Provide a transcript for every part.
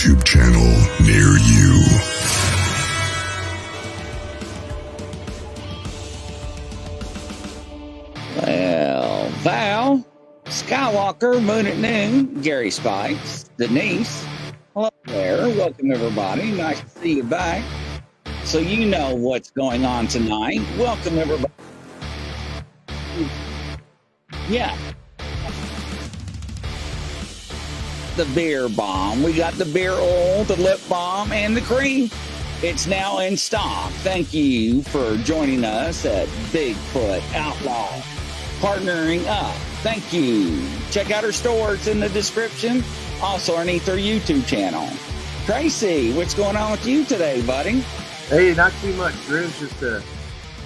YouTube channel near you. Well, Val, Skywalker, Moon at Noon, Gary Spikes, Denise. Hello there. Welcome, everybody. Nice to see you back. So you know what's going on tonight. Welcome, everybody. Yeah. The beer bomb. We got the beer oil, the lip balm, and the cream. It's now in stock. Thank you for joining us at Bigfoot Outlaw. Partnering up. Thank you. Check out our store. It's in the description. Also underneath our YouTube channel. Tracy, what's going on with you today, buddy? Hey, not too much, Grizz. Just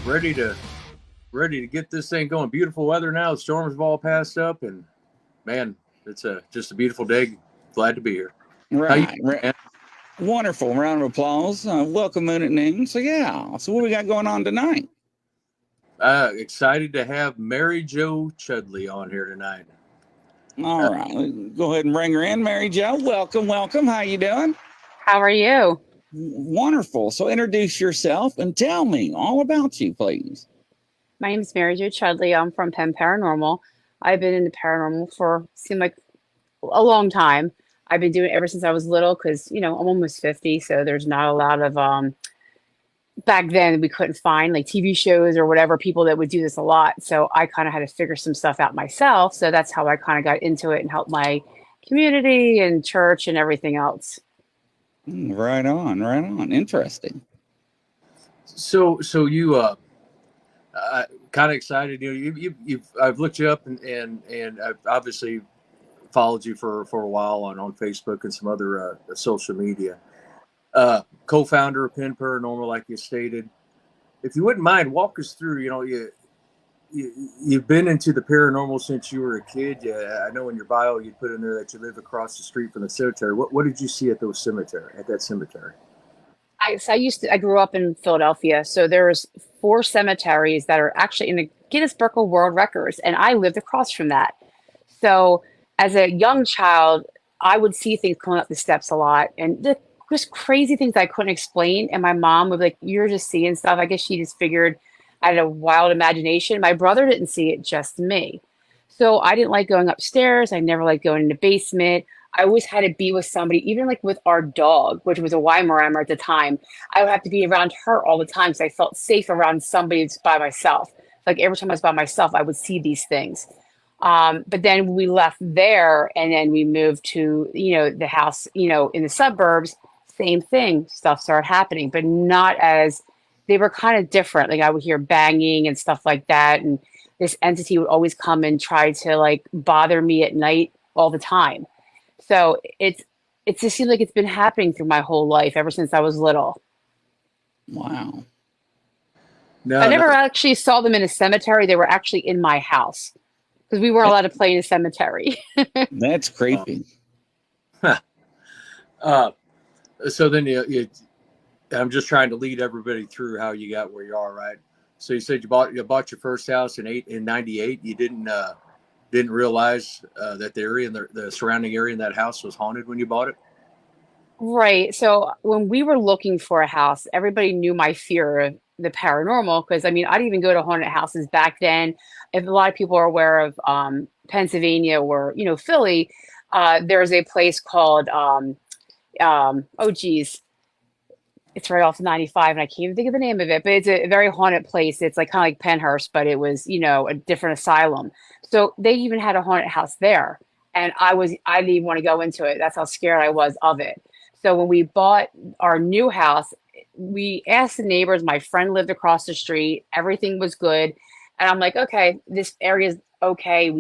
ready to get this thing going. Beautiful weather now. The storms have all passed up, and man, it's just a beautiful day. Glad to be here. Right. Wonderful. Round of applause. Welcome, Moon at Noon. So yeah. So what we got going on tonight? Excited to have Mary Jo Chudley on here tonight. All right. Go ahead and bring her in, Mary Jo. Welcome. How you doing? How are you? Wonderful. So introduce yourself and tell me all about you, please. My name is Mary Jo Chudley. I'm from Penn Paranormal. I've been in the paranormal for seemed like a long time. I've been doing it ever since I was little because, I'm almost 50, so there's not a lot of back then we couldn't find like TV shows or whatever people that would do this a lot. So I kind of had to figure some stuff out myself. So that's how I kind of got into it and helped my community and church and everything else. Right on. Interesting. So you kind of excited. I've looked you up and I've obviously followed you for a while on Facebook and some other social media. Co-founder of Penn Paranormal, like you stated. If you wouldn't mind, walk us through. You've been into the paranormal since you were a kid. Yeah, I know in your bio you put in there that you live across the street from the cemetery. What did you see at that cemetery? I grew up in Philadelphia, so there's 4 cemeteries that are actually in the Guinness Book of World Records, and I lived across from that. So as a young child, I would see things coming up the steps a lot, and just crazy things I couldn't explain. And my mom would be like, "You're just seeing stuff." I guess she just figured I had a wild imagination. My brother didn't see it, just me. So I didn't like going upstairs. I never liked going in the basement. I always had to be with somebody, even like with our dog, which was a Weimaraner at the time. I would have to be around her all the time because I felt safe around somebody by myself. Like every time I was by myself, I would see these things. But then we left there and then we moved to, the house, in the suburbs, same thing. Stuff started happening, but not as they were kind of different. Like I would hear banging and stuff like that. And this entity would always come and try to like bother me at night all the time. So it just seems like it's been happening through my whole life ever since I was little. Wow. I never actually saw them in a cemetery. They were actually in my house because we weren't allowed to play in a cemetery. That's creepy. So then I'm just trying to lead everybody through how you got where you are, right? So you said you bought your first house in 98. You didn't realize that the area and the surrounding area in that house was haunted when you bought it? Right. So when we were looking for a house, everybody knew my fear of the paranormal because I didn't even go to haunted houses back then. If a lot of people are aware of Pennsylvania or Philly, there's a place called oh geez, it's right off 95 and I can't even think of the name of it, but it's a very haunted place. It's like kind of like Penhurst, but it was, a different asylum. So they even had a haunted house there. And I didn't even want to go into it. That's how scared I was of it. So when we bought our new house, we asked the neighbors. My friend lived across the street. Everything was good. And I'm like, okay, this area is okay.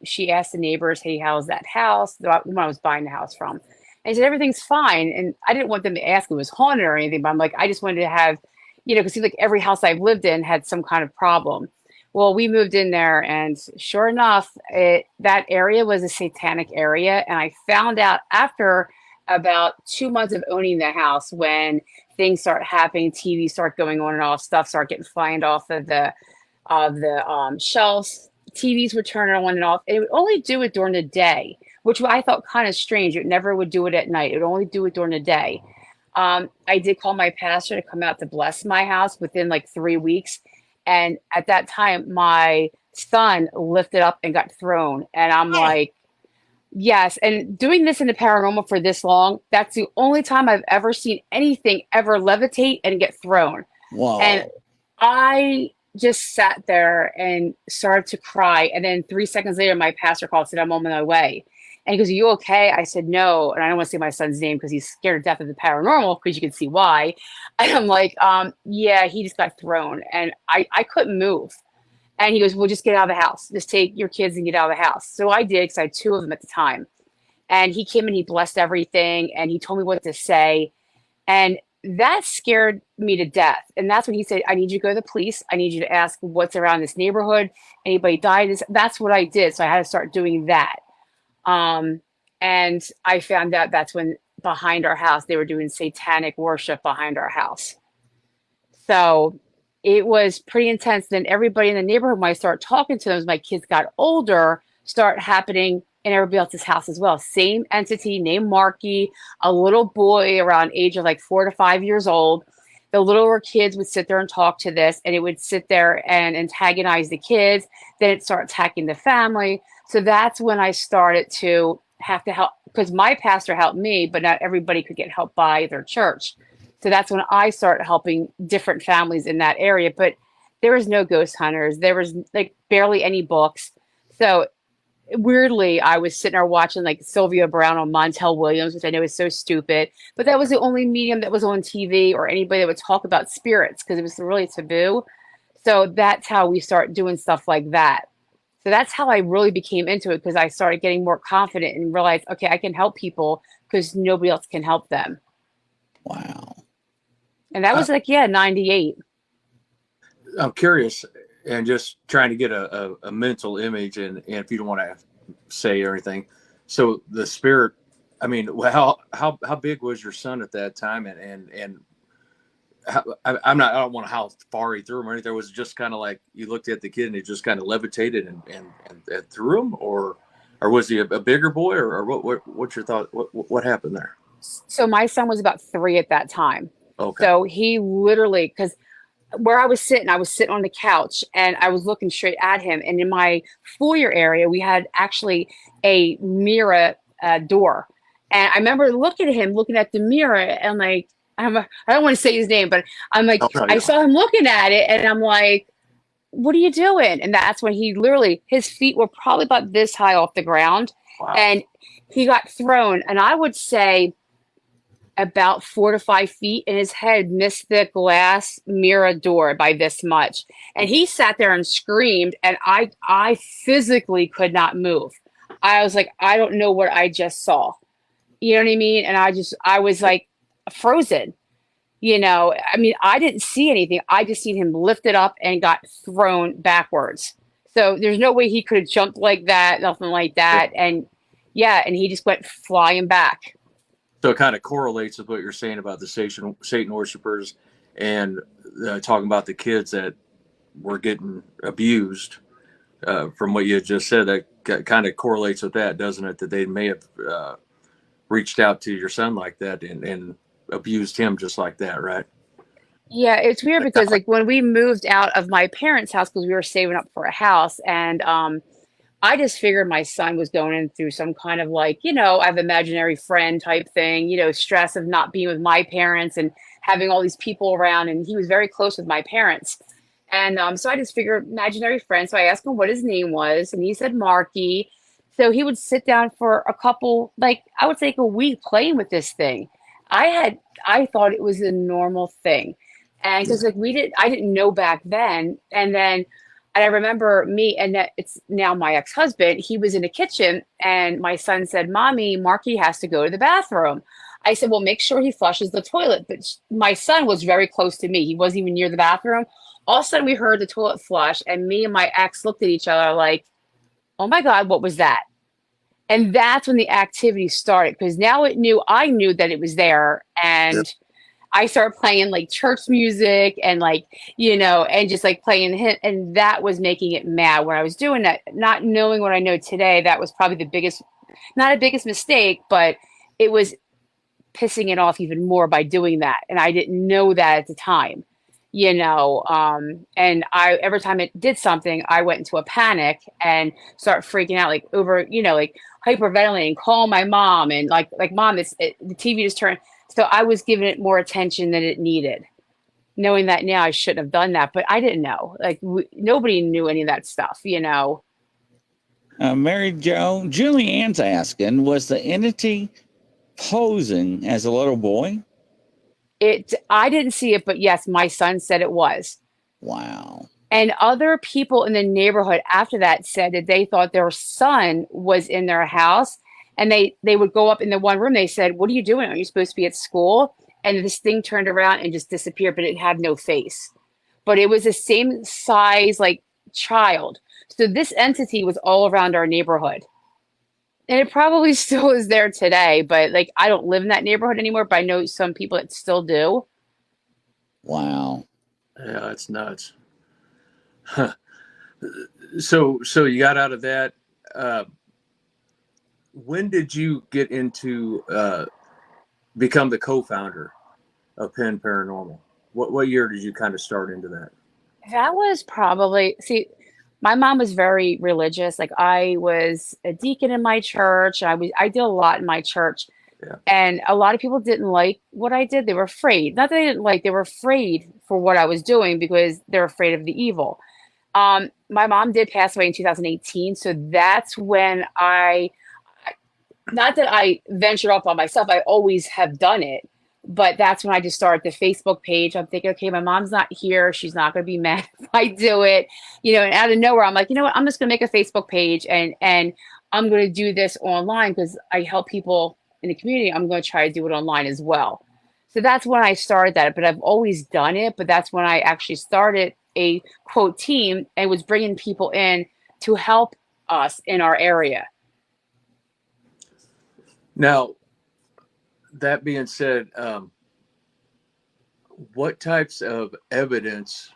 She asked the neighbors, hey, how's that house? When I was buying the house from. And he said, everything's fine. And I didn't want them to ask if it was haunted or anything, but I'm like, I just wanted to have, because it seemed like every house I've lived in had some kind of problem. Well, we moved in there and sure enough, that area was a satanic area. And I found out after about 2 months of owning the house when things start happening, TV start going on and all stuff start getting flying off of the shelves. TVs would turn on and off. And it would only do it during the day, which I thought kind of strange. It never would do it at night. It would only do it during the day. I did call my pastor to come out to bless my house within like 3 weeks. And at that time, my son lifted up and got thrown. And I'm Ah, like, yes. And doing this in the paranormal for this long, that's the only time I've ever seen anything ever levitate and get thrown. And whoa. I just sat there and started to cry. And then 3 seconds later, my pastor called and said, I'm on my way. And he goes, Are you okay? I said, No. And I don't want to say my son's name because he's scared to death of the paranormal, because you can see why. And I'm like, Yeah, he just got thrown. And I couldn't move. And he goes, Well, just get out of the house. Just take your kids and get out of the house. So I did, because I had two of them at the time. And he came and he blessed everything and he told me what to say. And that scared me to death. And that's when he said, I need you to go to the police. I need you to ask what's around this neighborhood. Anybody died? That's what I did. So I had to start doing that. Um, and I found out that's when behind our house, they were doing satanic worship behind our house. So it was pretty intense. Then everybody in the neighborhood, when I started talking to them as my kids got older, start happening in everybody else's house as well. Same entity named Marky, a little boy around age of like 4 to 5 years old. The littler kids would sit there and talk to this, and it would sit there and antagonize the kids. Then it started attacking the family. So that's when I started to have to help, because my pastor helped me, but not everybody could get help by their church. So that's when I started helping different families in that area. But there was no ghost hunters. There was like barely any books. So weirdly, I was sitting there watching like Sylvia Brown on Montel Williams, which I know is so stupid, but that was the only medium that was on TV or anybody that would talk about spirits, because it was really taboo. So that's how we start doing stuff like that. So that's how I really became into it, because I started getting more confident and realized, okay, I can help people because nobody else can help them. Wow. And that Uh, was like, yeah, 98. I'm curious and just trying to get a mental image, and if you don't want to say everything. So the spirit, I mean, how big was your son at that time? And how, I don't want to how far he threw him or anything. Was it just kind of like you looked at the kid and he just kind of levitated and threw him, or was he a bigger boy, or what's your thought? What happened there? So my son was about 3 at that time. Okay. So he literally, because where I was sitting on the couch and I was looking straight at him. And in my foyer area, we had actually a mirror door. And I remember looking at him, looking at the mirror, and like, I don't want to say his name, but I'm like, Oh, no, I yeah. saw him looking at it, and I'm like, what are you doing? And that's when he literally, his feet were probably about this high off the ground, Wow. and he got thrown. And I would say, about 4 to 5 feet, and his head missed the glass mirror door by this much. And he sat there and screamed, and I physically could not move. I was like, I don't know what I just saw. You know what I mean? And I was like frozen. I mean, I didn't see anything. I just seen him lifted up and got thrown backwards. So there's no way he could have jumped like that, nothing like that. And yeah, and he just went flying back. So it kind of correlates with what you're saying about the Satan worshipers, and talking about the kids that were getting abused. From what you had just said, that kind of correlates with that, doesn't it? That they may have reached out to your son like that and abused him just like that, right? Yeah, it's weird because like when we moved out of my parents' house, because we were saving up for a house, and I just figured my son was going in through some kind of like, I have imaginary friend type thing, stress of not being with my parents and having all these people around. And he was very close with my parents. And so I just figured imaginary friend. So I asked him what his name was, and he said Marky. So he would sit down for a couple, like I would say like a week playing with this thing. I thought it was a normal thing. And because like I didn't know back then. And I remember me, and that it's now my ex-husband, he was in the kitchen and my son said, Mommy, Marky has to go to the bathroom. I said, well, make sure he flushes the toilet. But my son was very close to me. He wasn't even near the bathroom. All of a sudden we heard the toilet flush, and me and my ex looked at each other like, oh my God, what was that? And that's when the activity started, because now I knew that it was there. Yeah. And I started playing like church music and like, and just like playing him. And that was making it mad when I was doing that. Not knowing what I know today, that was probably the biggest not a biggest mistake, but it was pissing it off even more by doing that. And I didn't know that at the time, you know. And I, every time it did something, I went into a panic and start freaking out, like over, you know, like hyperventilating, call my mom and like mom, the TV just turned. So I was giving it more attention than it needed. Knowing that now, I shouldn't have done that, but I didn't know. Like nobody knew any of that stuff, you know. Mary Jo, Julianne's asking, was the entity posing as a little boy? I didn't see it, but yes, my son said it was. Wow. And other people in the neighborhood after that said that they thought their son was in their house, and they would go up in the one room. They said, "What are you doing? Are you supposed to be at school?" And this thing turned around and just disappeared, but it had no face. But it was the same size, like child. So this entity was all around our neighborhood. And it probably still is there today, but like I don't live in that neighborhood anymore, but I know some people that still do. Wow. Yeah, that's nuts. Huh. So you got out of that. Uh, when did you get into become the co-founder of Penn Paranormal? What year did you kind of start into that? That was probably, see, my mom was very religious. Like I was a deacon in my church. I did a lot in my church. Yeah. And a lot of people didn't like what I did. They were afraid. Not that they didn't like, they were afraid for what I was doing because they're afraid of the evil. My mom did pass away in 2018, so that's when not that I ventured off by myself, I always have done it, but that's when I just started the Facebook page. I'm thinking, okay, my mom's not here. She's not going to be mad if I do it, you know, and out of nowhere, I'm like, you know what? I'm just going to make a Facebook page and I'm going to do this online because I help people in the community. I'm going to try to do it online as well. So that's when I started that, but I've always done it. But that's when I actually started a quote team and was bringing people in to help us in our area. Now, that being said, what types of evidence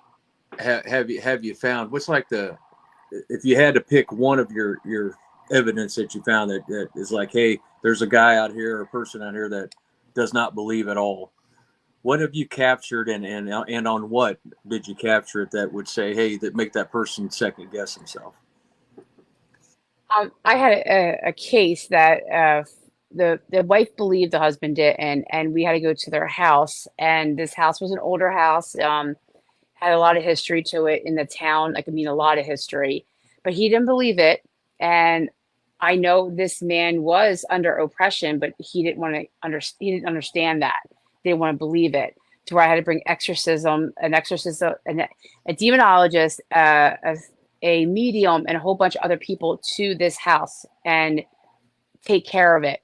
have you found? What's like if you had to pick one of your evidence that you found that is like, hey, there's a guy out here or a person out here that does not believe at all. What have you captured and on what did you capture it that would say, hey, that make that person second guess himself? I had a case that the wife believed the husband did, and we had to go to their house. And this house was an older house, had a lot of history to it in the town. Like I mean, a lot of history, but he didn't believe it. And I know this man was under oppression, but he didn't want to He didn't understand that. They didn't want to believe it. To where I had to bring an exorcism, a demonologist, a medium, and a whole bunch of other people to this house and take care of it.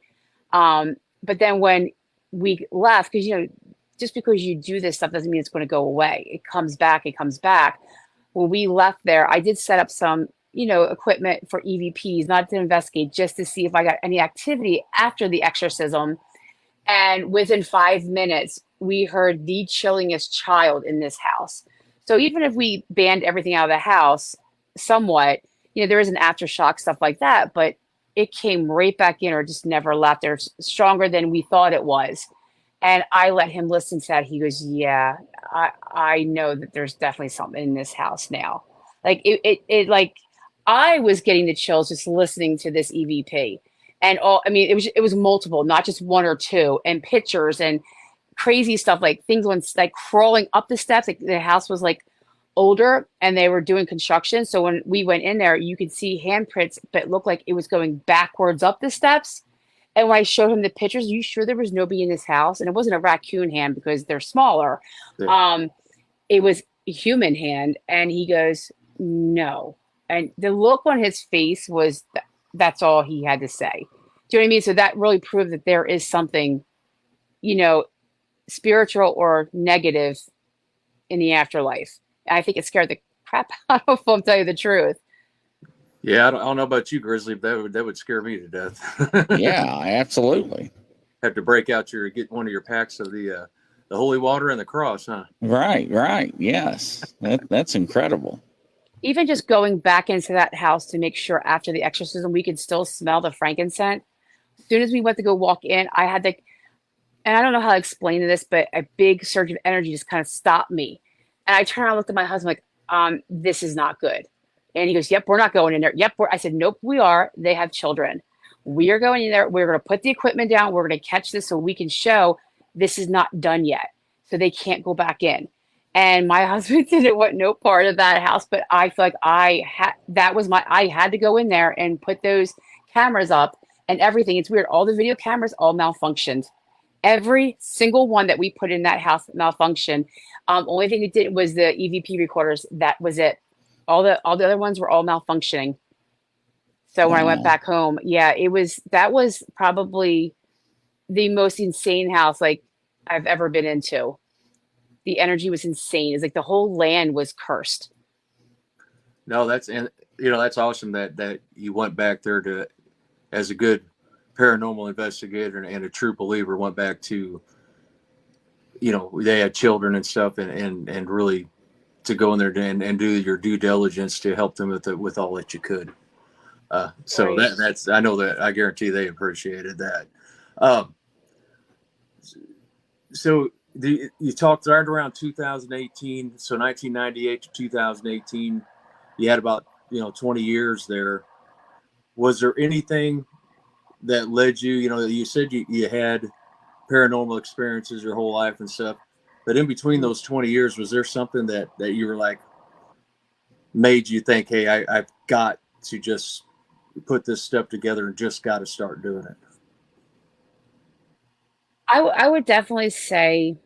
But then when we left, because you know, just because you do this stuff doesn't mean it's going to go away. It comes back. It comes back. When we left there, I did set up some, you know, equipment for EVPs, not to investigate, just to see if I got any activity after the exorcism. And within 5 minutes, we heard the chillingest child in this house. So even if we banned everything out of the house somewhat, you know, there is an aftershock, stuff like that, but it came right back in or just never left. They're stronger than we thought it was. And I let him listen to that. He goes, yeah, I know that there's definitely something in this house now. Like like I was getting the chills just listening to this EVP. And all, I mean, it was multiple, not just one or two, and pictures and crazy stuff, like things when like crawling up the steps. Like the house was like older and they were doing construction. So when we went in there, you could see handprints, but it looked like it was going backwards up the steps. And when I showed him the pictures, you sure there was nobody in this house? And it wasn't a raccoon hand because they're smaller. Yeah. It was a human hand. And he goes, no. And the look on his face was that's all he had to say. Do you know what I mean? So that really proved that there is something, you know, spiritual or negative in the afterlife. I think it scared the crap out of them, to tell you the truth. Yeah, I don't know about you, Grizzly, but that would scare me to death. Yeah, absolutely. Have to get one of your packs of the holy water and the cross, huh? Right. Yes, that's incredible. Even just going back into that house to make sure after the exorcism we could still smell the frankincense. As soon as we went to go walk in, I had to, and I don't know how to explain this, but a big surge of energy just kind of stopped me. And I turned around and looked at my husband like, this is not good. And he goes, yep, we're not going in there. Yep, I said, nope, we are. They have children. We are going in there. We're going to put the equipment down. We're going to catch this so we can show this is not done yet. So they can't go back in. And my husband didn't want no part of that house, but I feel like I had to go in there and put those cameras up and everything. It's weird. All the video cameras all malfunctioned. Every single one that we put in that house malfunctioned. Only thing it did was the EVP recorders. That was it. All the other ones were all malfunctioning. So when I went Wow. back home, yeah, that was probably the most insane house like I've ever been into. The energy was insane. It's like the whole land was cursed. No, that's awesome that you went back there to, as a good paranormal investigator and a true believer, went back to, they had children and stuff, and really to go in there and do your due diligence to help them with all that you could. So Right. that's, I know that, I guarantee they appreciated that. Um, so you talked right around 2018, so 1998 to 2018, you had about 20 years there. Was there anything that led you? You said you had paranormal experiences your whole life and stuff, but in between those 20 years, was there something that you were like, made you think, hey, I've got to just put this stuff together and just got to start doing it? I would definitely say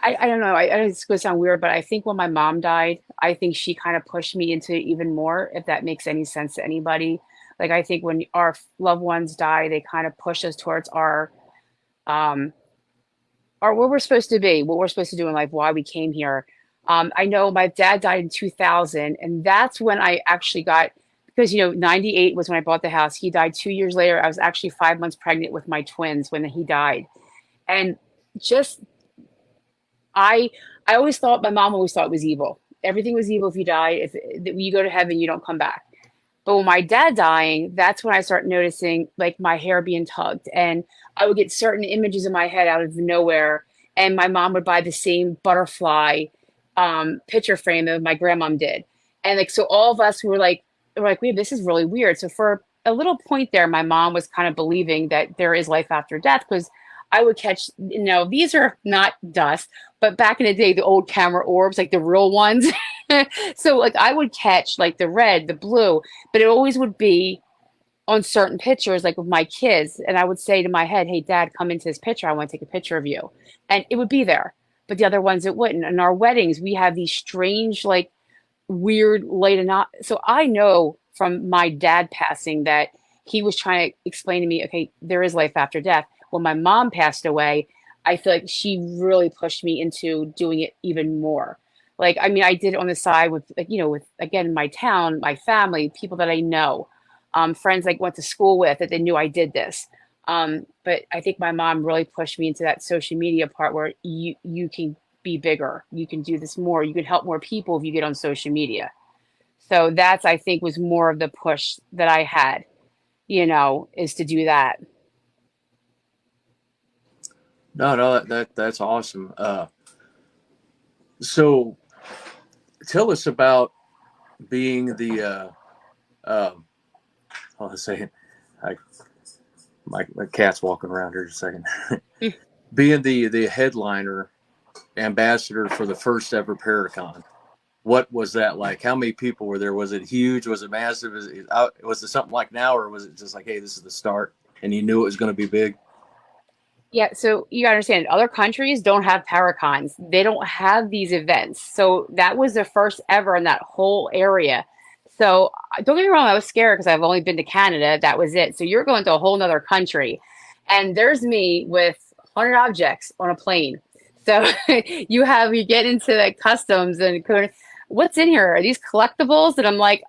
I don't know. It's going to sound weird, but I think when my mom died, I think she kind of pushed me into even more, if that makes any sense to anybody. Like I think when our loved ones die, they kind of push us towards um our where we're supposed to be, what we're supposed to do in life, why we came here. I know my dad died in 2000, and that's when I actually got, because 98 was when I bought the house. He died 2 years later. I was actually 5 months pregnant with my twins when he died, and just I I always thought my mom always thought it was evil. Everything was evil if you die. If you go to heaven, you don't come back. But when my dad dying, that's when I started noticing like my hair being tugged, and I would get certain images in my head out of nowhere. And my mom would buy the same butterfly picture frame that my grandmom did, and like so, all of us were like, wait, this is really weird. So for a little point there, my mom was kind of believing that there is life after death because I would catch, these are not dust, but back in the day, the old camera orbs, like the real ones. So like I would catch like the red, the blue, but it always would be on certain pictures, like with my kids. And I would say to my head, hey, dad, come into this picture. I want to take a picture of you. And it would be there. But the other ones, it wouldn't. In our weddings, we have these strange, like weird late and not. So I know from my dad passing that he was trying to explain to me, okay, there is life after death. When my mom passed away, I feel like she really pushed me into doing it even more. Like, I mean, I did it on the side with, like, with again my town, my family, people that I know, friends I went to school with that they knew I did this. But I think my mom really pushed me into that social media part where you can be bigger, you can do this more, you can help more people if you get on social media. So that's, I think, was more of the push that I had, is to do that. No, no, that's awesome. So tell us about being the let's say, I, my cat's walking around here just a second. Being the headliner ambassador for the first ever Paracon. What was that like? How many people were there? Was it huge? Was it massive? Was it something like now, or was it just like, hey, this is the start, and you knew it was going to be big? Yeah, so you gotta understand, other countries don't have paracons. They don't have these events. So that was the first ever in that whole area. So don't get me wrong, I was scared because I've only been to Canada. That was it. So you're going to a whole nother country. And there's me with 100 objects on a plane. So you get into like customs and what's in here? Are these collectibles? And I'm like,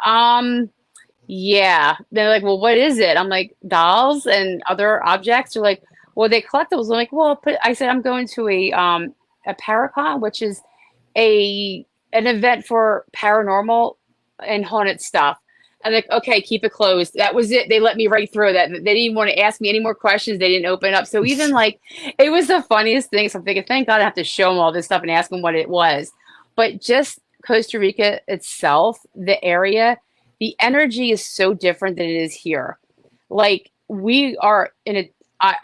yeah. They're like, well, what is it? I'm like, dolls and other objects. They're like, well, they collectibles. I'm like, well, I said I'm going to a Paracon, which is a an event for paranormal and haunted stuff. I'm like, okay, keep it closed. That was it. They let me right through that. They didn't want to ask me any more questions. They didn't open up. So even like, it was the funniest thing. So I'm thinking, thank God I have to show them all this stuff and ask them what it was. But just Costa Rica itself, the area, the energy is so different than it is here. Like we are in a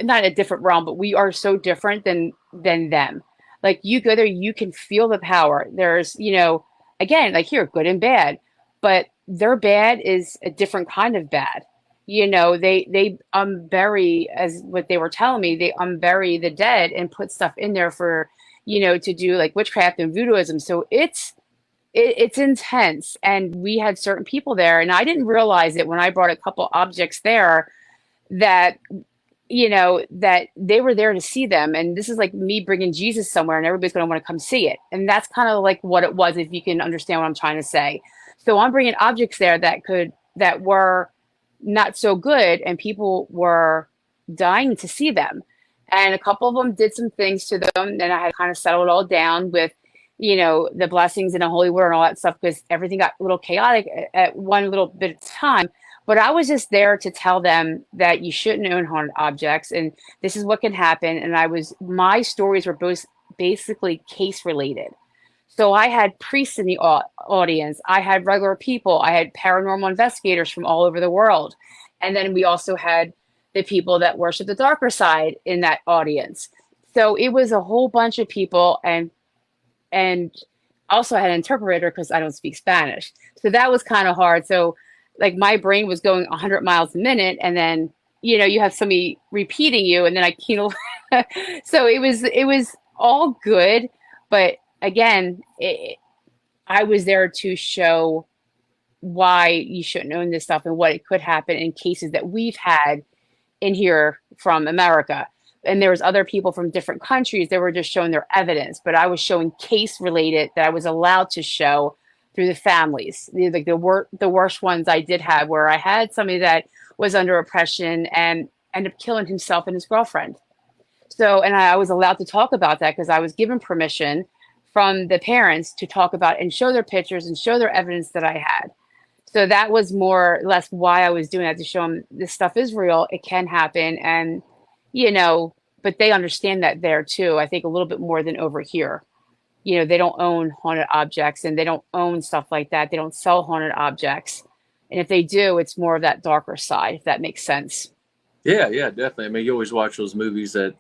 not a different realm, but we are so different than them. Like you go there, you can feel the power. There's, again, like here, good and bad, but their bad is a different kind of bad. They unbury, as what they were telling me, they unbury the dead and put stuff in there for, to do like witchcraft and voodooism. So it's intense. And we had certain people there, and I didn't realize it when I brought a couple objects there that that they were there to see them. And this is like me bringing Jesus somewhere, and everybody's going to want to come see it. And that's kind of like what it was, if you can understand what I'm trying to say. So I'm bringing objects there that were not so good, and people were dying to see them. And a couple of them did some things to them, and I had kind of settled it all down with, the blessings and the holy word and all that stuff, because everything got a little chaotic at one little bit of time. But I was just there to tell them that you shouldn't own haunted objects, and this is what can happen. And my stories were both basically case related. So I had priests in the audience, I had regular people, I had paranormal investigators from all over the world. And then we also had the people that worship the darker side in that audience. So it was a whole bunch of people, and also I had an interpreter because I don't speak Spanish. So that was kind of hard. So like my brain was going 100 miles a minute, and then you have somebody repeating you, and then so it was all good. But again, I was there to show why you shouldn't own this stuff and what it could happen in cases that we've had in here from America. And there was other people from different countries that were just showing their evidence, but I was showing case related that I was allowed to show through the families. Like the worst ones I did have, where I had somebody that was under oppression and ended up killing himself and his girlfriend. So, and I was allowed to talk about that because I was given permission from the parents to talk about and show their pictures and show their evidence that I had. So that was more or less why I was doing that, to show them this stuff is real. It can happen. And, but they understand that there too, I think a little bit more than over here. They don't own haunted objects, and they don't own stuff like that. They don't sell haunted objects. And if they do, it's more of that darker side, if that makes sense. Yeah, yeah, definitely. I mean, you always watch those movies that,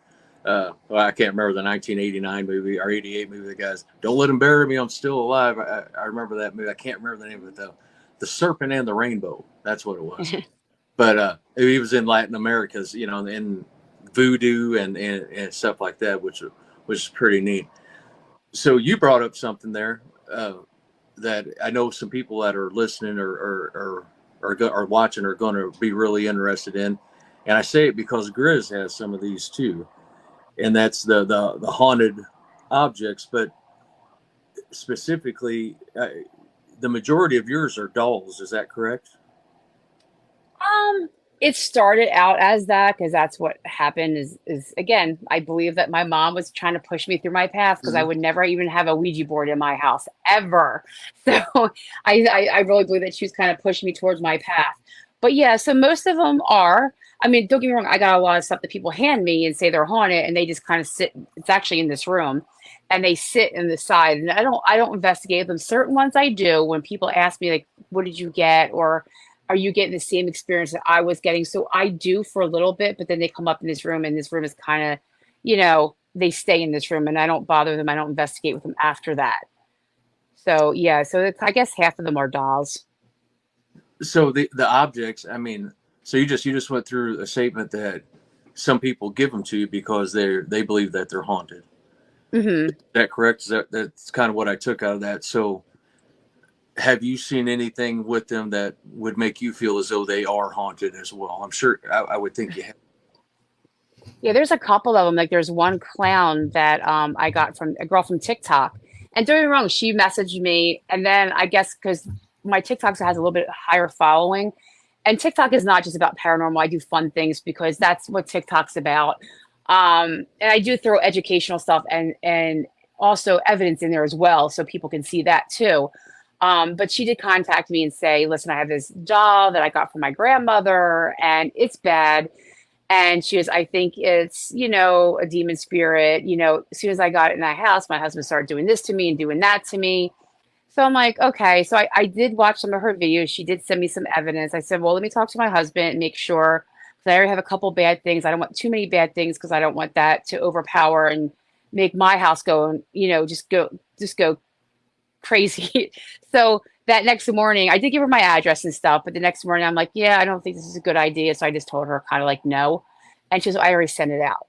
well, I can't remember the 1989 movie or 88 movie. The guys, don't let them bury me, I'm still alive. I remember that movie. I can't remember the name of it though. The Serpent and the Rainbow. That's what it was. But he was in Latin America's, in voodoo and stuff like that, which was pretty neat. So you brought up something there that I know some people that are listening or watching are going to be really interested in. And I say it because Grizz has some of these too, and that's the haunted objects. But specifically, the majority of yours are dolls. Is that correct? Um, it started out as that because that's what happened. Is again, I believe that my mom was trying to push me through my path because I Mm-hmm. would never even have a Ouija board in my house ever. So I really believe that she was kind of pushing me towards my path. But yeah, so most of them are. I mean, don't get me wrong. I got a lot of stuff that people hand me and say they're haunted, and they just kind of sit. It's actually in this room, and they sit in the side. And I don't investigate them. Certain ones I do when people ask me like, "What did you get?" or "Are you getting the same experience that I was getting?" So I do for a little bit, but then they come up in this room, and this room is kind of, they stay in this room, and I don't bother them. I don't investigate with them after that. So yeah, so I guess half of them are dolls. So the objects. I mean, so you just went through a statement that some people give them to you because they believe that they're haunted. Is Hmm. that correct? That's kind of what I took out of that. So have you seen anything with them that would make you feel as though they are haunted as well? I'm sure I would think you have. Yeah, there's a couple of them. Like there's one clown that I got from a girl from TikTok. And don't get me wrong, she messaged me, and then I guess because my TikTok has a little bit higher following, and TikTok is not just about paranormal. I do fun things because that's what TikTok's about. And I do throw educational stuff and also evidence in there as well, so people can see that too. But she did contact me and say, listen, I have this doll that I got from my grandmother and it's bad. And she was, I think it's, a demon spirit. As soon as I got it in that house, my husband started doing this to me and doing that to me. So I'm like, okay. So I did watch some of her videos. She did send me some evidence. I said, well, let me talk to my husband and make sure, because I already have a couple bad things. I don't want too many bad things because I don't want that to overpower and make my house go, just go crazy. So that next morning, I did give her my address and stuff, but the next morning I'm like, yeah, I don't think this is a good idea. So I just told her kind of like no. And she was, I already sent it out.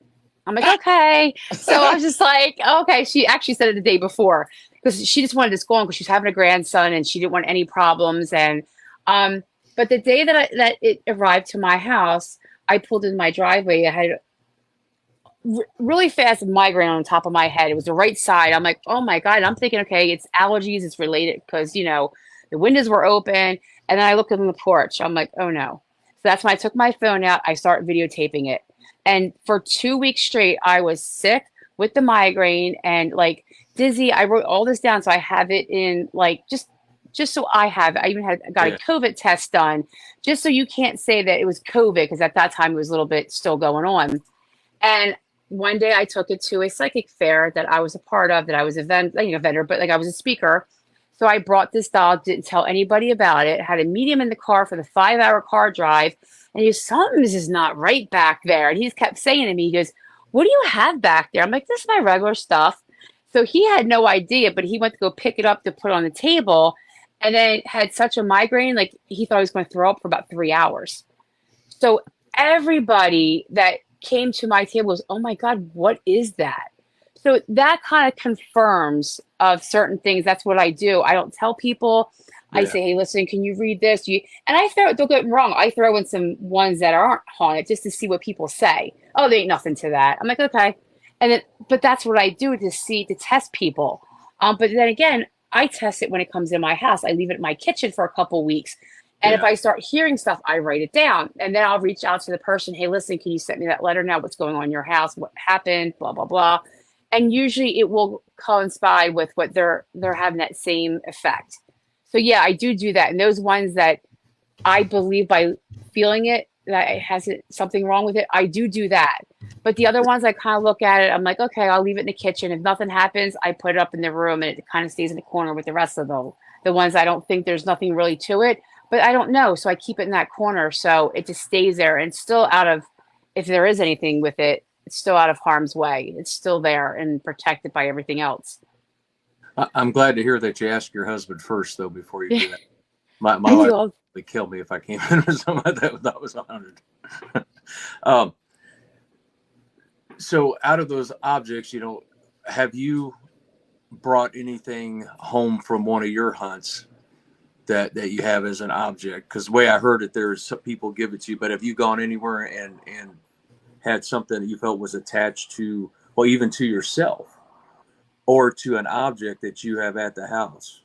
I'm like, okay. So I was just like, okay. She actually said it the day before because she just wanted this going because she's having a grandson and she didn't want any problems. And but the day that it arrived to my house, I pulled in my driveway. I had really fast migraine on the top of my head. It was the right side. I'm like, oh my God. And I'm thinking, okay, it's allergies. It's related because, the windows were open. And then I looked on the porch. I'm like, oh no. So that's when I took my phone out. I started videotaping it. And for 2 weeks straight, I was sick with the migraine and like dizzy. I wrote all this down. So I have it in like, just so I have it. I even got a COVID test done just so you can't say that it was COVID because at that time it was a little bit still going on. And one day I took it to a psychic fair that I was a part of, that I was a vendor, but like I was a speaker. So I brought this doll, didn't tell anybody about it, had a medium in the car for the 5-hour car drive. And he goes, something's just not right back there. And he just kept saying to me, he goes, what do you have back there? I'm like, this is my regular stuff. So he had no idea, but he went to go pick it up to put on the table and then had such a migraine, like he thought he was going to throw up for about 3 hours. So everybody that came to my table was, oh my God, what is that? So that kind of confirms of certain things. That's what I do. I don't tell people. I say, hey, listen, can you read this? And I don't get me wrong. I throw in some ones that aren't haunted just to see what people say. Oh, there ain't nothing to that. I'm like, okay. But that's what I do to test people. But then again, I test it when it comes in my house. I leave it in my kitchen for a couple weeks. And if I start hearing stuff, I write it down. And then I'll reach out to the person. Hey, listen, can you send me that letter now? What's going on in your house? What happened? Blah, blah, blah. And usually it will coincide with what they're having that same effect. So yeah, I do that. And those ones that I believe by feeling it, that it has something wrong with it, I do that. But the other ones, I kind of look at it. I'm like, okay, I'll leave it in the kitchen. If nothing happens, I put it up in the room and it kind of stays in the corner with the rest of the ones I don't think there's nothing really to it. But I don't know. So I keep it in that corner. So it just stays there and still out of, if there is anything with it, it's still out of harm's way. It's still there and protected by everything else. I'm glad to hear that you asked your husband first, though, before you do that. My wife would kill me if I came in or something like that. That was 100. So out of those objects, have you brought anything home from one of your hunts that you have as an object? Because the way I heard it, there's some people give it to you, but have you gone anywhere and had something that you felt was attached to, well, even to yourself or to an object that you have at the house?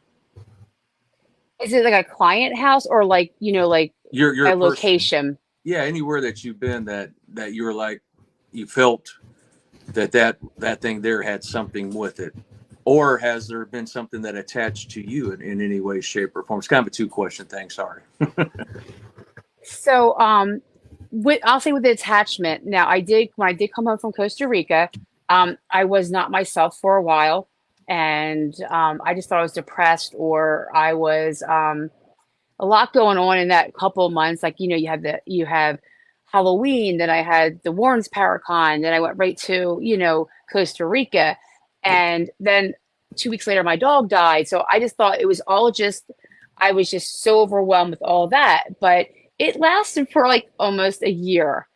Is it like a client house or like, like your a location? Yeah, anywhere that you've been that you were like, you felt that thing there had something with it. Or has there been something that attached to you in any way, shape, or form? It's kind of a 2-question thing. Sorry. So, I'll say with the attachment. Now, when I did come home from Costa Rica, I was not myself for a while, and I just thought I was depressed, or I was a lot going on in that couple of months. Like you have Halloween, then I had the Warren's Paracon, then I went right to Costa Rica. And then 2 weeks later, my dog died. So I just thought it was all I was just so overwhelmed with all that. But it lasted for like almost a year.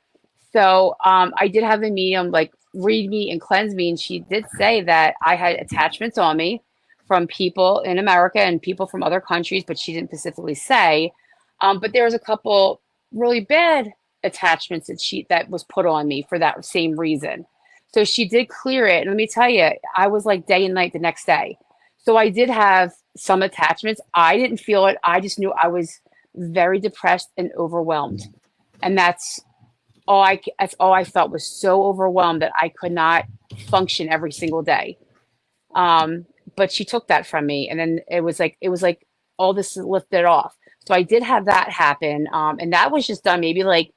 So I did have a medium like read me and cleanse me. And she did say that I had attachments on me from people in America and people from other countries, but she didn't specifically say. But there was a couple really bad attachments that was put on me for that same reason. So she did clear it. And let me tell you, I was like day and night the next day. So I did have some attachments. I didn't feel it. I just knew I was very depressed and overwhelmed. And that's all I felt, was so overwhelmed that I could not function every single day. But she took that from me, and then it was like all this lifted off. So I did have that happen, and that was just done maybe like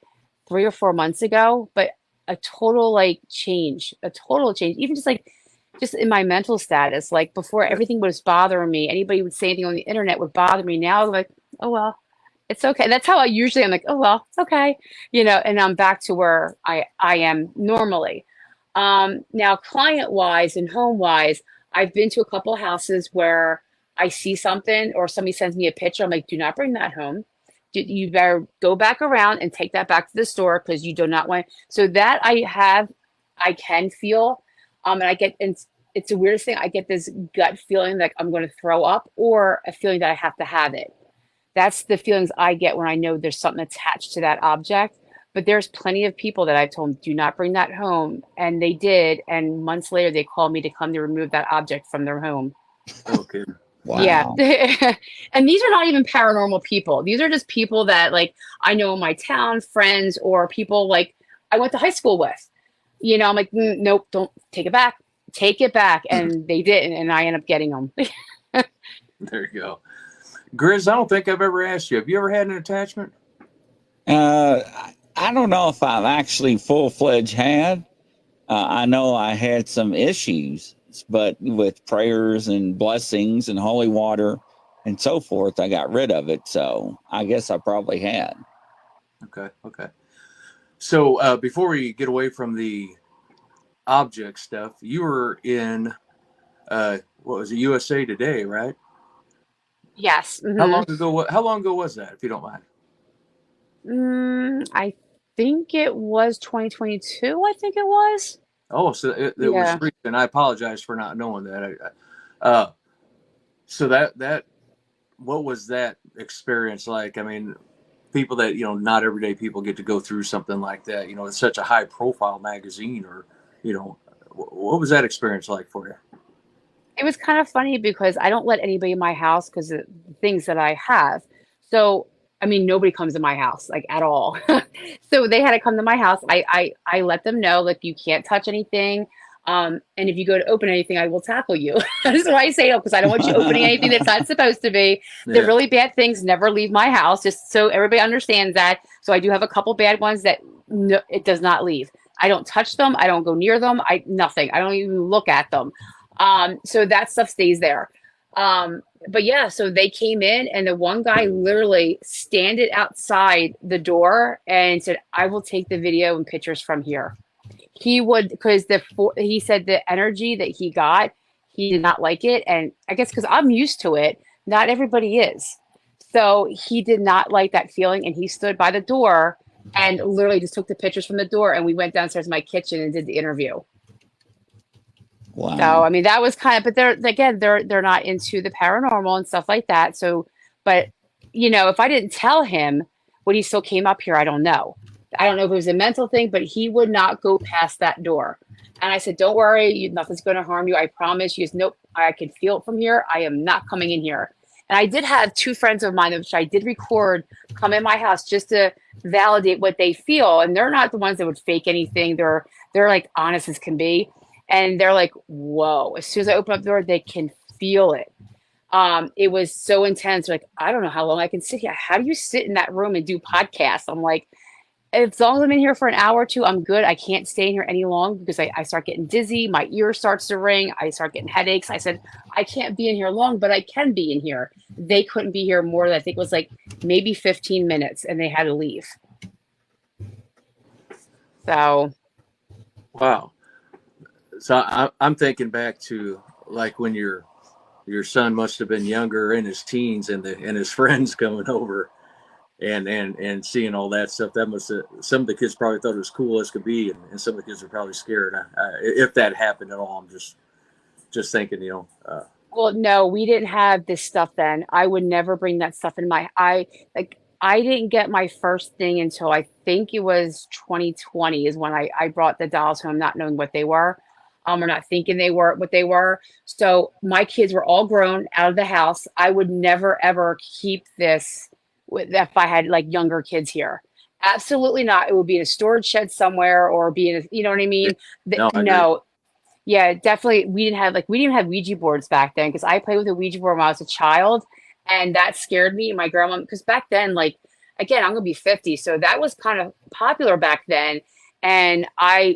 3 or 4 months ago. But a total like change, a total change, even just in my mental status. Like before, Yeah. everything was bothering me. Anybody would say anything on the internet would bother me. Now I'm like, oh well, it's okay. That's how I usually I'm like, oh well, it's okay, and I'm back to where I am normally. Now, client wise and home wise, I've been to a couple of houses where I see something or somebody sends me a picture. I'm like, do not bring that home. You better go back around and take that back to the store because you do not want. So that I can feel, and I get, and it's the weirdest thing. I get this gut feeling like I'm going to throw up, or a feeling that I have to have it. That's the feelings I get when I know there's something attached to that object. But there's plenty of people that I've told, do not bring that home. And they did. And months later, they called me to come to remove that object from their home. Okay. Yeah. Wow. And these are not even paranormal people. These are just people that like I know in my town, friends, or people like I went to high school with. I'm like, nope, don't take it back. Take it back. And they didn't. And I ended up getting them. There you go. Grizz, I don't think I've ever asked you. Have you ever had an attachment? I don't know if I've actually full fledged had. I know I had some issues, but with prayers and blessings and holy water and so forth, I got rid of it. So I guess I probably had. Okay. Okay. So before we get away from the object stuff, you were in what was it, USA Today, right? Yes. How long ago? How long ago was that, if you don't mind? I think it was 2022. I think it was. Oh, so it was Yeah. recent. I apologize for not knowing that. Uh, so that what was that experience like? I mean, people that not everyday people get to go through something like that. It's such a high profile magazine, or what was that experience like for you? It was kind of funny because I don't let anybody in my house because of the things that I have. So, I mean, nobody comes to my house like at all. So they had to come to my house. I let them know like you can't touch anything. And if you go to open anything, I will tackle you. That's why I say it because I don't want you opening anything that's not supposed to be. The Yeah. really bad things never leave my house, just so everybody understands that. So I do have a couple bad ones that no, it does not leave. I don't touch them. I don't go near them. Nothing. I don't even look at them. So that stuff stays there. But yeah, so they came in and the one guy literally standed outside the door and said, I will take the video and pictures from here. He would, because he said the energy that he got, he did not like it. And I guess because I'm used to it, not everybody is. So he did not like that feeling. And he stood by the door and literally just took the pictures from the door. And we went downstairs to my kitchen and did the interview. So Wow. I mean that was kind of, but they're not into the paranormal and stuff like that. So, but if I didn't tell him, would he still came up here? I don't know. I don't know if it was a mental thing, but he would not go past that door. And I said, "Don't worry, nothing's going to harm you. I promise." He goes, "Nope, I can feel it from here. I am not coming in here." And I did have two friends of mine, which I did record, come in my house just to validate what they feel. And they're not the ones that would fake anything. They're like honest as can be, and they're like, whoa, as soon as I open up the door, they can feel it. It was so intense. Like, I don't know how long I can sit here. How do you sit in that room and do podcasts? I'm like, as long as I'm in here for an hour or two, I'm good. I can't stay in here any long because I start getting dizzy. My ear starts to ring. I start getting headaches. I said, I can't be in here long, but I can be in here. They couldn't be here more than I think it was like maybe 15 minutes and they had to leave. So, Wow. So I'm thinking back to like when your son must have been younger in his teens, and his friends coming over and seeing all that stuff. That must have, some of the kids probably thought it was cool as could be, and some of the kids were probably scared. If that happened at all, I'm just thinking, well, no, we didn't have this stuff then. I would never bring that stuff in I didn't get my first thing until I think it was 2020 is when I brought the dolls home, not knowing what they were. Or not thinking they were what they were. So my kids were all grown out of the house. I would never ever keep this if I had like younger kids here. Absolutely not. It would be in a storage shed somewhere or be in a, you know what I yeah. mean? No, I agree. No, Yeah, definitely. We didn't have Ouija boards back then because I played with a Ouija board when I was a child, and that scared me. My grandma, because back then, like again, I'm gonna be 50, so that was kind of popular back then. And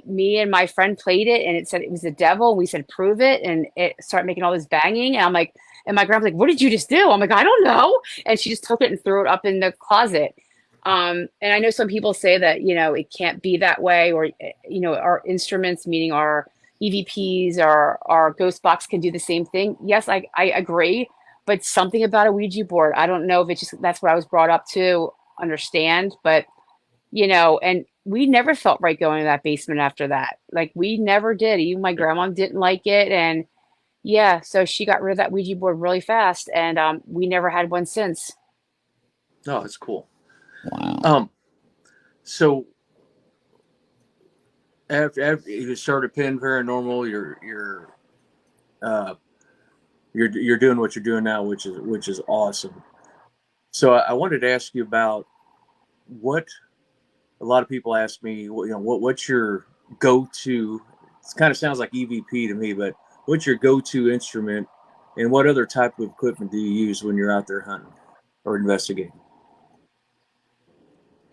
me and my friend played it, and it said it was the devil. We said prove it, and it started making all this banging. And I'm like, and my grandma's like, "What did you just do?" I'm like, "I don't know." And she just took it and threw it up in the closet. And I know some people say that, it can't be that way, or, our instruments, meaning our EVPs or our ghost box can do the same thing. Yes, I agree, but something about a Ouija board, I don't know if it's just that's what I was brought up to understand, but and we never felt right going to that basement after that. Like we never did. Even my grandma didn't like it, and yeah, so she got rid of that Ouija board really fast, and we never had one since. No, that's cool. Wow. Um, so after you started Pin Paranormal, uh, you're doing what you're doing now, which is awesome. So I wanted to ask you about what a lot of people ask me. What's your go-to? It kind of sounds like EVP to me, but what's your go-to instrument, and what other type of equipment do you use when you're out there hunting or investigating?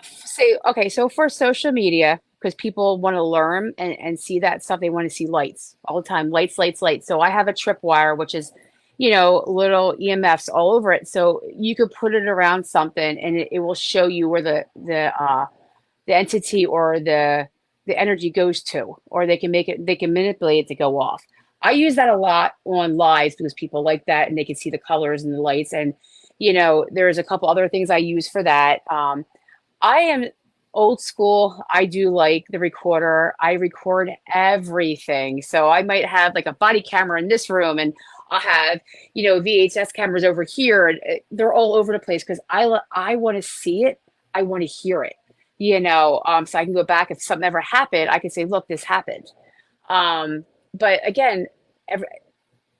Say, okay, so for social media, because people want to learn and see that stuff, they want to see lights all the time, lights, lights, lights. So I have a tripwire, which is, little EMFs all over it. So you could put it around something and it will show you where the entity or the energy goes to, or they can manipulate it to go off. I use that a lot on lives because people like that and they can see the colors and the lights. And, there's a couple other things I use for that. I am old school. I do like the recorder. I record everything. So I might have like a body camera in this room and I'll have, VHS cameras over here. And they're all over the place because I want to see it. I want to hear it, so I can go back if something ever happened. I can say, look, this happened. But again, every,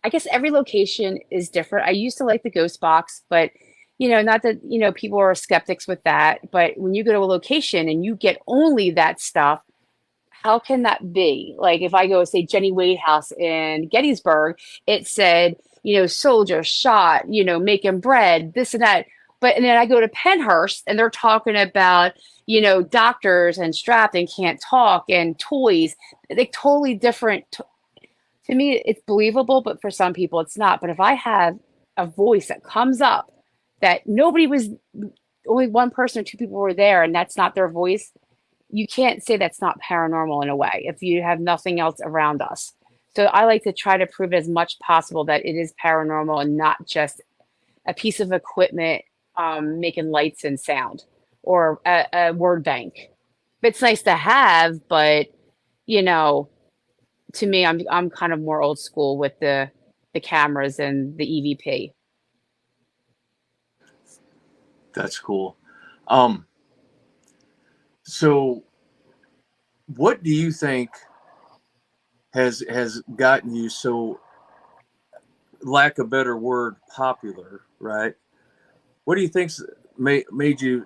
I guess every location is different. I used to like the ghost box, but not that, people are skeptics with that. But when you go to a location and you get only that stuff, how can that be? Like if I go say Jenny Wade House in Gettysburg, it said, soldier shot, making bread, this and that. But and then I go to Penhurst and they're talking about, doctors and strapped and can't talk and toys. Like totally different. To me, it's believable, but for some people, it's not. But if I have a voice that comes up that nobody was, only one person or two people were there, and that's not their voice, you can't say that's not paranormal in a way if you have nothing else around us. So I like to try to prove as much possible that it is paranormal and not just a piece of equipment making lights and sound or a word bank. It's nice to have, but you know, to me, I'm kind of more old school with the cameras and the EVP. That's cool. Um, so what do you think has gotten you so, lack of a better word, popular, right? What do you think's made you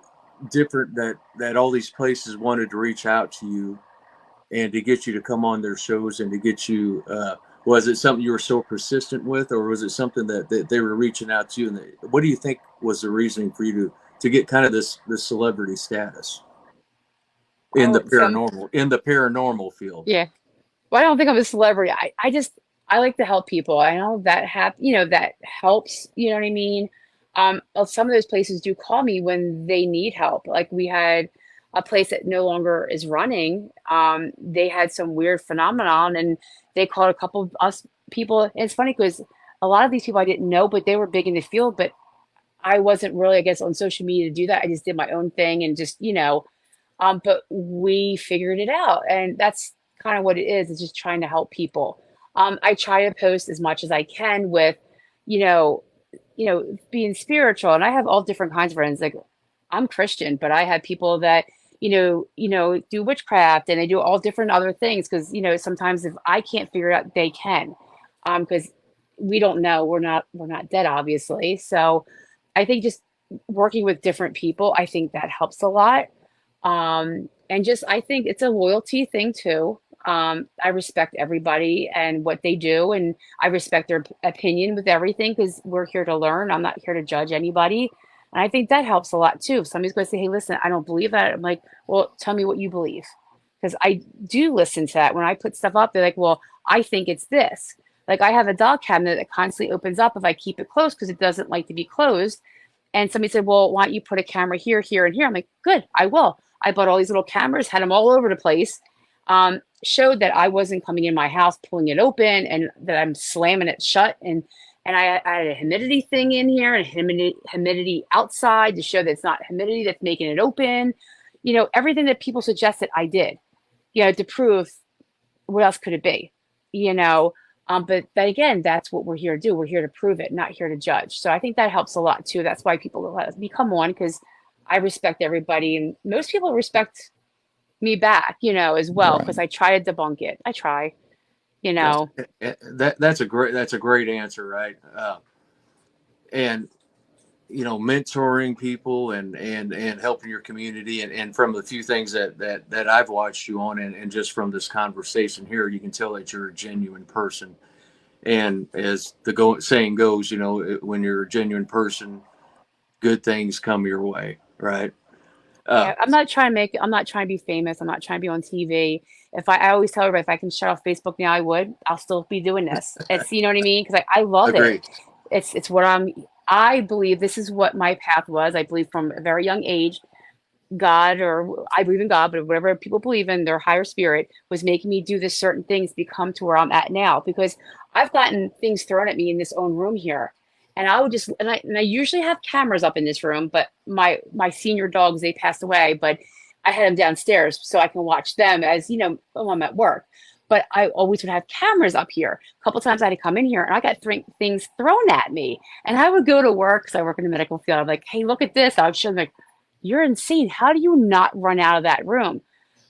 different, that all these places wanted to reach out to you and to get you to come on their shows and to get you, was it something you were so persistent with, or was it something that they were reaching out to you? And what do you think was the reasoning for you to get kind of this celebrity status in the Oh, paranormal field? yeah. Well, I don't think I'm a celebrity. I like to help people. I know that that helps, you know what I mean? Some of those places do call me when they need help. Like we had a place that no longer is running. They had some weird phenomenon and they called a couple of us people. And it's funny because a lot of these people I didn't know, but they were big in the field, but I wasn't really, I guess, on social media to do that. I just did my own thing and just, but we figured it out, and that's kind of what it is. It's just trying to help people. I try to post as much as I can with, you know, being spiritual, and I have all different kinds of friends. Like I'm Christian, but I have people that do witchcraft, and they do all different other things because sometimes if I can't figure it out, they can, because we don't know. We're not dead, obviously. So I think just working with different people, I think that helps a lot. And just, I think it's a loyalty thing too. I respect everybody and what they do, and I respect their opinion with everything because we're here to learn. I'm not here to judge anybody. And I think that helps a lot too. If somebody's going to say, hey, listen, I don't believe that. I'm like, well, tell me what you believe. Because I do listen to that. When I put stuff up, they're like, well, I think it's this. Like I have a dog cabinet that constantly opens up if I keep it closed because it doesn't like to be closed. And somebody said, well, why don't you put a camera here, here, and here? I'm like, good, I will. I bought all these little cameras, had them all over the place. Showed that I wasn't coming in my house, pulling it open, and that I'm slamming it shut. And I had a humidity thing in here and humidity outside to show that it's not humidity that's making it open. You know, everything that people suggested I did, you know, to prove what else could it be, you know? But again, that's what we're here to do. We're here to prove it, not here to judge. So I think that helps a lot too. That's why people let me come on because I respect everybody, and most people respect me back, you know, as well Right. because I try to debunk it. I try, you That's know. that's a great answer, right? And mentoring people and helping your community, and from the few things that I've watched you on, and just from this conversation here, you can tell that you're a genuine person. And as the saying goes, when you're a genuine person, good things come your way, right? Uh, Yeah, I'm not trying to be famous. I'm not trying to be on TV. I always tell everybody if I can shut off Facebook now, I would. I'll still be doing this. It's, you know what I mean? Because I love it. Agree. It's what I believe this is what my path was. I believe from a very young age. God, or I believe in God, but whatever people believe in, their higher spirit was making me do this certain things to become to where I'm at now. Because I've gotten things thrown at me in this own room here. And I would just, and I usually have cameras up in this room, but my senior dogs, they passed away, but I had them downstairs so I can watch them as, you know, when I'm at work. But I always would have cameras up here. A couple times I had to come in here and I got things thrown at me. And I would go to work because I work in the medical field. I'm like, hey, look at this. I would show them like, you're insane. How do you not run out of that room?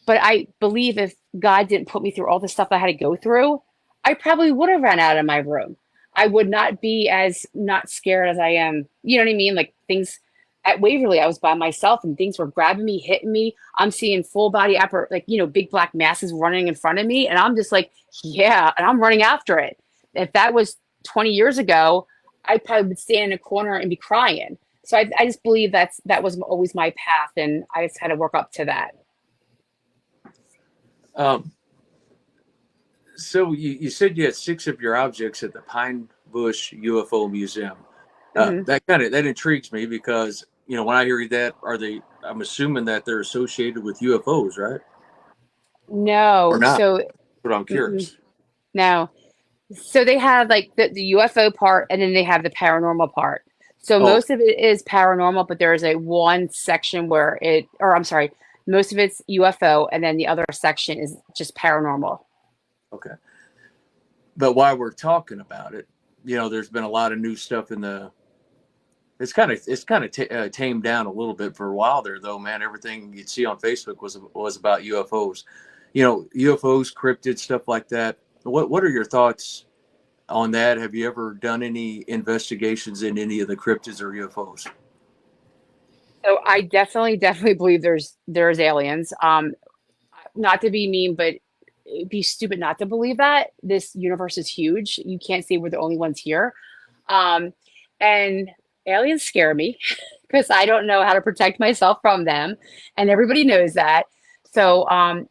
But I believe if God didn't put me through all the stuff I had to go through, I probably would have ran out of my room. I would not be as not scared as I am. You know what I mean? Like things at Waverly, I was by myself and things were grabbing me, hitting me. I'm seeing full body like, you know, big black masses running in front of me. And I'm just like, yeah. And I'm running after it. If that was 20 years ago, I probably would stand in a corner and be crying. So I just believe that was always my path, and I just had to work up to that. um, so you said you had 6 of your objects at the Pine Bush UFO Museum. Hmm. That intrigues me because when I hear that, I'm assuming that they're associated with UFOs, right? Or No, not? so But I'm mm-mm, curious. no. So they have like the UFO part, and then they have the paranormal part. So Oh, most of it is paranormal, but there is a one section where or I'm sorry, most of it's UFO, and then the other section is just paranormal. okay. But while we're talking about it, there's been a lot of new stuff in the. It's kind of tamed down a little bit for a while there, though, man. Everything you'd see on Facebook was about UFOs, UFOs, cryptid stuff like that. What are your thoughts on that? Have you ever done any investigations in any of the cryptids or UFOs? So I definitely believe there's aliens. Not to be mean, but it'd be stupid not to believe that. This universe is huge. You can't say we're the only ones here. Um, and aliens scare me because I don't know how to protect myself from them, and everybody knows that. So, and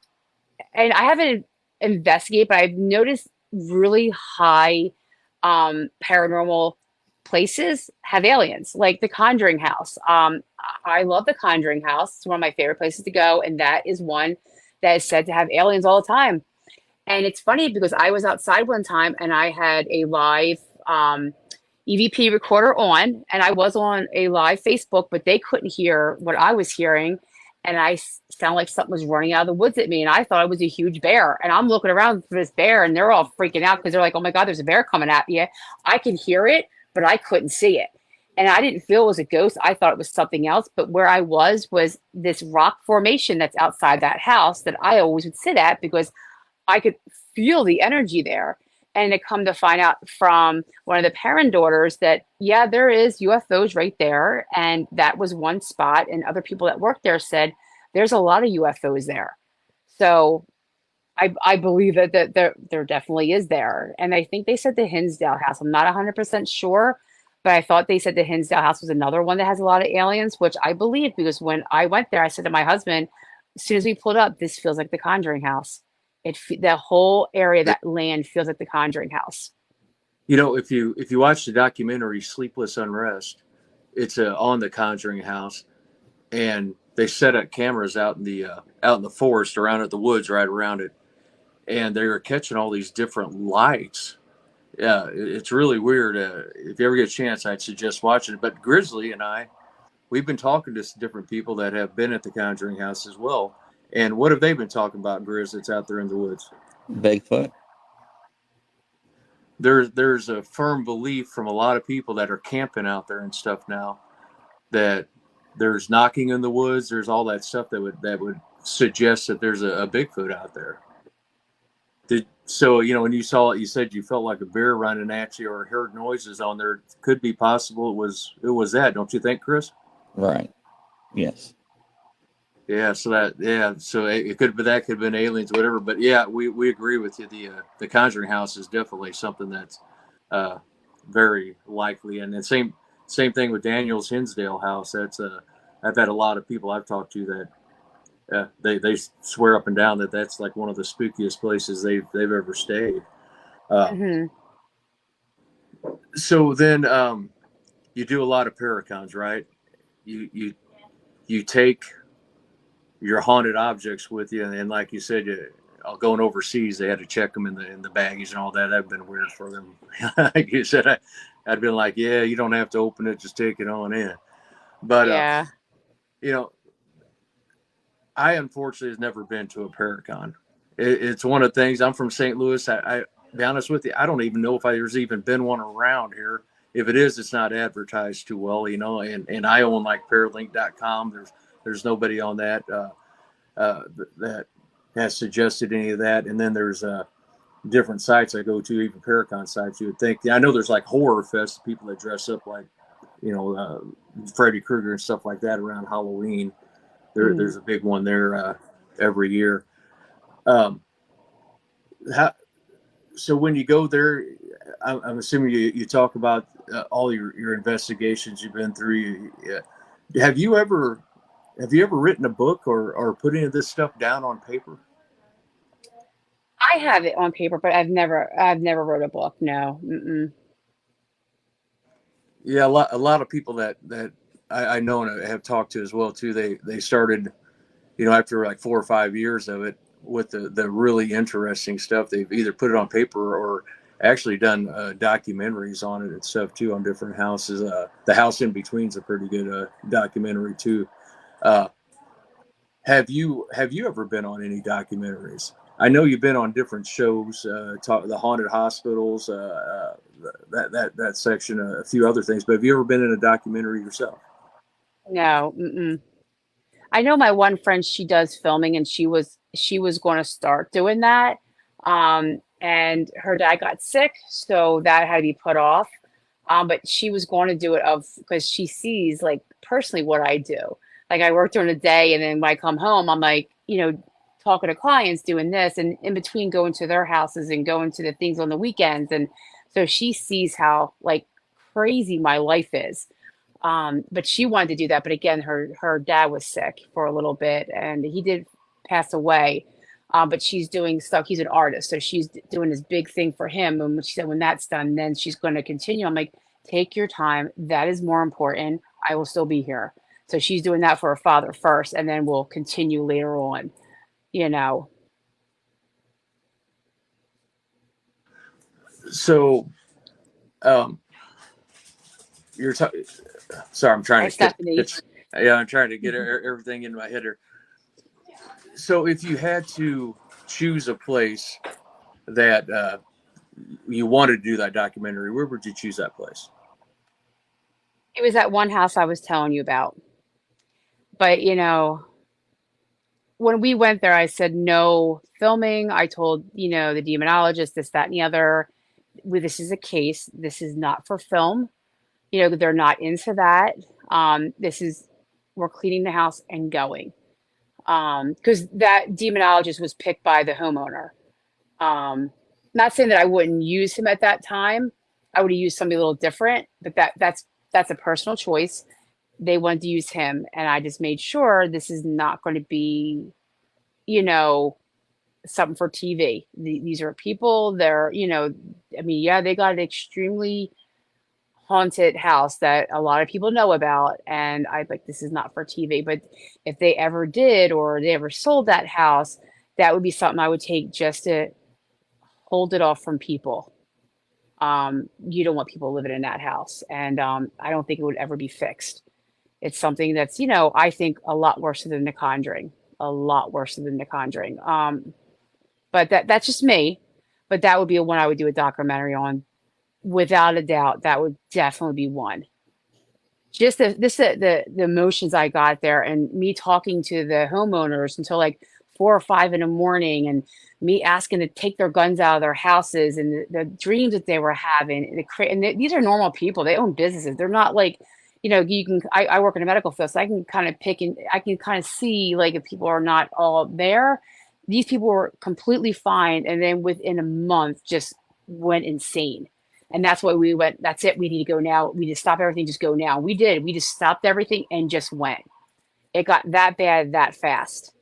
I haven't investigated, but I've noticed really high paranormal places have aliens, like the Conjuring House. I love the Conjuring House. It's one of my favorite places to go, and that is one that is said to have aliens all the time. And it's funny because I was outside one time and I had a live EVP recorder on, and I was on a live Facebook, but they couldn't hear what I was hearing. And sound like something was running out of the woods at me, and I thought it was a huge bear. And I'm looking around for this bear, and they're all freaking out because they're like, "Oh my God, there's a bear coming at you!" I could hear it, but I couldn't see it, and I didn't feel it was a ghost. I thought it was something else. But where I was this rock formation that's outside that house that I always would sit at because I could feel the energy there. And it come to find out from one of the parent daughters that, yeah, there is UFOs right there. And that was one spot. And other people that worked there said there's a lot of UFOs there. So I believe that there definitely is there. And I think they said the Hinsdale house. I'm not 100% sure, but I thought they said the Hinsdale house was another one that has a lot of aliens, which I believe because when I went there, I said to my husband, as soon as we pulled up, this feels like the Conjuring house. The whole area, that land feels like the Conjuring house. You know, if you watch the documentary Sleepless Unrest, it's on the Conjuring house, and they set up cameras out in the forest around it, the woods right around it, and they were catching all these different lights. Yeah, it's really weird. If you ever get a chance, I'd suggest watching it. But Grizzly and I, we've been talking to some different people that have been at the Conjuring house as well. And what have they been talking about, Grizz, that's out there in the woods? Bigfoot. There's a firm belief from a lot of people that are camping out there and stuff now that there's knocking in the woods. There's all that stuff that would suggest that there's a Bigfoot out there. So when you saw it, you said you felt like a bear running at you or heard noises on there. Could be possible it was that, don't you think, Chris? Right. Yes. Yeah. So it could be that could have been aliens, whatever. But yeah, we agree with you. The Conjuring house is definitely something that's uh, very likely, and the same thing with Daniel's Hinsdale house. That's I've had a lot of people I've talked to that they swear up and down that that's like one of the spookiest places they've ever stayed. Uh, Hmm. so then you do a lot of paracons, right? You take your haunted objects with you, and like you said, going overseas, they had to check them in the baggage and all that. That'd been weird for them. Like you said, I'd been like, yeah, you don't have to open it, just take it on in. But Yeah. you know, I unfortunately has never been to a Paracon. It's one of the things. I'm from St. Louis. I be honest with you, I don't even know if there's even been one around here. If it is, it's not advertised too well, And I own like Paralink.com. There's nobody on that that has suggested any of that. And then there's different sites I go to, even Paracon sites. You would think. I know there's like horror fest, people that dress up like Freddy Krueger and stuff like that around Halloween. Mhm. There's a big one there every year. Um, how, so when you go there, I'm assuming you talk about all your investigations you've been through. Have you ever written a book or put any of this stuff down on paper? I have it on paper, but I've never wrote a book. No. Mm-mm. Yeah, a lot of people that I know and have talked to as well too. They started, after like 4 or 5 years of it, with the really interesting stuff. They've either put it on paper or actually done documentaries on it and stuff too on different houses. The House in Between's a pretty good documentary too. Uh, have you ever been on any documentaries? I know you've been on different shows, the haunted hospitals, that section, a few other things. But have you ever been in a documentary yourself? No. Mm-mm. I know my one friend, she does filming and she was going to start doing that. And her dad got sick, so that had to be put off. But she was going to do it of because she sees like personally what I do. Like I work during the day and then when I come home, I'm like, talking to clients doing this and in between going to their houses and going to the things on the weekends. And so she sees how like crazy my life is. But she wanted to do that. But again, her dad was sick for a little bit, and he did pass away. But she's doing stuff. He's an artist, so she's doing this big thing for him. And she said when that's done, then she's going to continue. I'm like, take your time. That is more important. I will still be here. So she's doing that for her father first, and then we'll continue later on. You know, So, um, you're sorry, I'm trying hi to get Stephanie. it's yeah, I'm trying to get everything in my head here. So, if you had to choose a place that you wanted to do that documentary, where would you choose that place? It was that one house I was telling you about. But when we went there, I said no filming. I told, the demonologist this, that, and the other. This is a case. This is not for film. They're not into that. This is, we're cleaning the house and going. Because that demonologist was picked by the homeowner. Um, Not saying that I wouldn't use him at that time. I would have used somebody a little different, but that's a personal choice. They wanted to use him, and I just made sure this is not going to be, you know, something for TV. These are people. They're, I mean, yeah, they got an extremely haunted house that a lot of people know about, and I like this is not for TV. But if they ever did, or they ever sold that house, that would be something I would take just to hold it off from people. You don't want people living in that house, and I don't think it would ever be fixed. It's something that's, I think a lot worse than The Conjuring, a lot worse than The Conjuring. But that's just me. But that would be one I would do a documentary on, without a doubt. That would definitely be one. Just the emotions I got there, and me talking to the homeowners until like 4 or 5 in the morning, and me asking to take their guns out of their houses, and the dreams that they were having. These are normal people. They own businesses. They're not like, you can. I work in a medical field, so I can kind of I can kind of see like if people are not all there. These people were completely fine, and then within a month, just went insane. And that's why we went, that's it. We need to go now. We just stop everything, just go now. We did. We just stopped everything and just went. It got that bad that fast.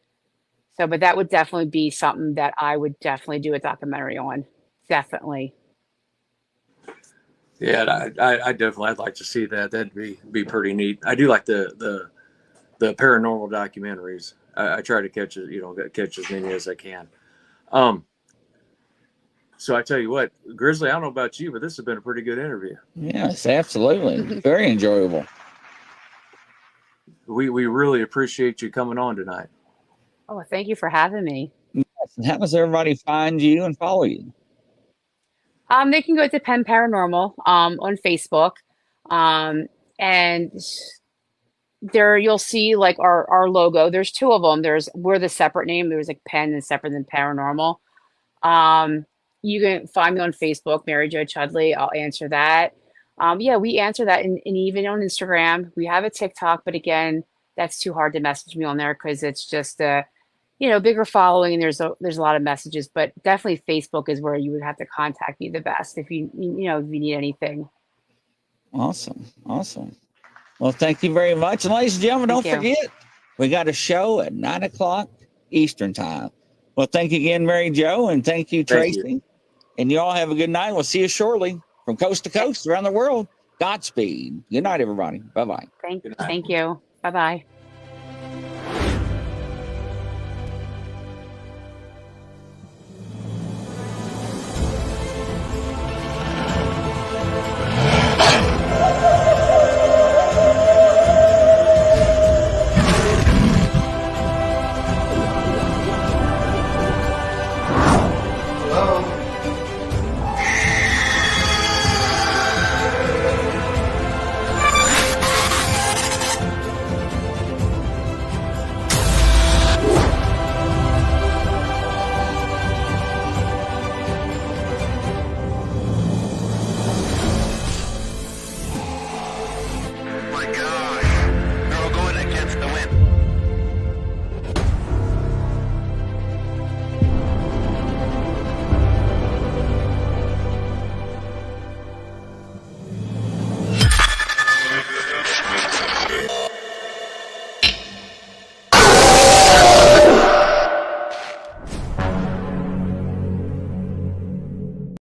So, but that would definitely be something that I would definitely do a documentary on. Definitely. Yeah, I definitely, I'd like to see that. That'd be pretty neat. I do like the paranormal documentaries. I try to catch catch as many as I can. So I tell you what, Grizzly, I don't know about you, but this has been a pretty good interview. Yes, absolutely. Very enjoyable. We really appreciate you coming on tonight. Oh, thank you for having me. Yes. And how does everybody find you and follow you? They can go to Penn Paranormal on Facebook. And there you'll see like our logo. There's two of them. We're the separate name. There's like Penn and separate than Paranormal. Um, you can find me on Facebook, Mary Jo Chudley. I'll answer that. Yeah, we answer that, and even on Instagram. We have a TikTok, but again, that's too hard to message me on there because it's just a, bigger following, and there's a lot of messages. But definitely Facebook is where you would have to contact me the best if you need anything. Awesome. Awesome. Well, thank you very much. And ladies and gentlemen, don't forget, we got a show at 9 o'clock Eastern time. Well, thank you again, Mary Jo, and thank you, Tracy. Thank you. And you all have a good night. We'll see you shortly from coast to coast around the world. Godspeed. Good night, everybody. Bye-bye. Thank you. Bye-bye.